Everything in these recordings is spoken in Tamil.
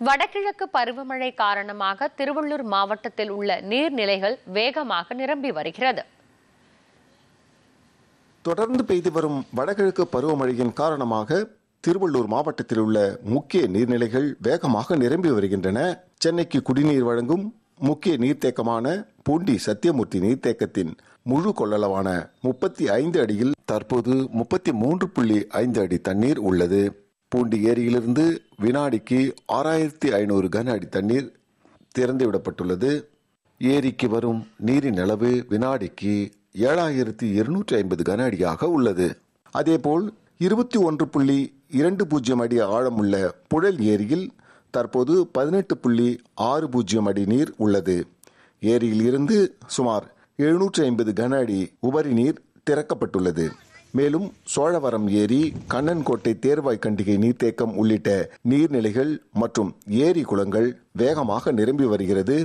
வடகிழக்கு பருவமழை காரணமாக திருவள்ளூர் மாவட்டத்தில் உள்ள நீர்நிலைகள் வேகமாக நிரம்பி வருகிறது. தொடர்ந்து பெய்து வரும் வடகிழக்கு பருவமழையின் காரணமாக திருவள்ளூர் மாவட்டத்தில் உள்ள முக்கிய நீர்நிலைகள் வேகமாக நிரம்பி வருகின்றன. சென்னைக்கு குடிநீர் வழங்கும் முக்கிய நீர்த்தேக்கமான பூண்டி சத்தியமூர்த்தி நீர்த்தேக்கத்தின் முழு கொள்ளளவான 35 அடியில் தற்போது 33.5 அடி தண்ணீர் உள்ளது. பூண்டி ஏரியிலிருந்து வினாடிக்கு 6500 கன அடி தண்ணீர் திறந்துவிடப்பட்டுள்ளது. ஏரிக்கு வரும் நீரின் அளவு வினாடிக்கு 7250 கன அடியாக உள்ளது. அதேபோல் 21.20 அடி ஆழமுள்ள புழல் ஏரியில் தற்போது 18.60 அடி நீர் உள்ளது. ஏரியில் இருந்து சுமார் 750 கன அடி உபரி நீர் திறக்கப்பட்டுள்ளது. மேலும் சோழவரம் ஏரி, கண்ணன்கோட்டை தேர்வாய் கண்டிகை நீர்த்தேக்கம் உள்ளிட்ட நீர்நிலைகள் மற்றும் ஏரி குளங்கள் வேகமாக நிரம்பி வருகிறது.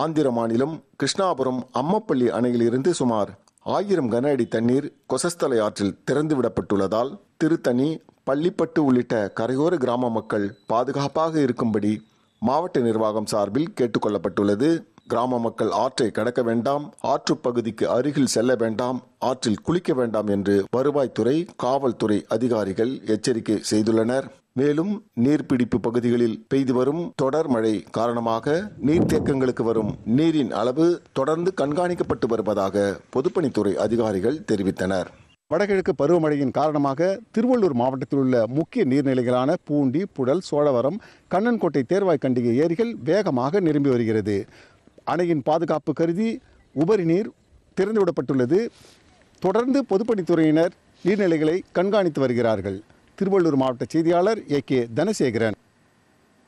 ஆந்திர மாநிலம் கிருஷ்ணாபுரம் அம்மப்பள்ளி அணையிலிருந்து சுமார் 1000 கன அடி தண்ணீர் கொசஸ்தலை ஆற்றில் திறந்துவிடப்பட்டுள்ளதால் திருத்தணி, பள்ளிப்பட்டு உள்ளிட்ட கரையோர கிராம மக்கள் பாதுகாப்பாக இருக்கும்படி மாவட்ட நிர்வாகம் சார்பில் கேட்டுக்கொள்ளப்பட்டுள்ளது. கிராம மக்கள் ஆற்றை கடக்க வேண்டாம், ஆற்று பகுதிக்கு அருகில் செல்ல வேண்டாம், ஆற்றில் குளிக்க வேண்டாம் என்று வருவாய்த்துறை, காவல்துறை அதிகாரிகள் எச்சரிக்கை செய்துள்ளனர். மேலும் நீர்பிடிப்பு பகுதிகளில் பெய்து வரும் தொடர் மழை காரணமாக நீர்த்தேக்கங்களுக்கு வரும் நீரின் அளவு தொடர்ந்து கண்காணிக்கப்பட்டு வருவதாக பொதுப்பணித்துறை அதிகாரிகள் தெரிவித்தனர். வடகிழக்கு பருவமழையின் காரணமாக திருவள்ளூர் மாவட்டத்தில் உள்ள முக்கிய நீர்நிலைகளான பூண்டி, புழல், சோழவரம், கண்ணன்கோட்டை தேர்வாய் கண்டிகை ஏரிகள் வேகமாக நிரம்பி வருகிறது. அணையின் பாதுகாப்பு கருதி உபரி நீர் திறந்துவிடப்பட்டுள்ளது. தொடர்ந்து பொதுப்பணித்துறையினர் நீர்நிலைகளை கண்காணித்து வருகிறார்கள். திருவள்ளூர் மாவட்ட செய்தியாளர் ஏ.கே. தனசேகரன்.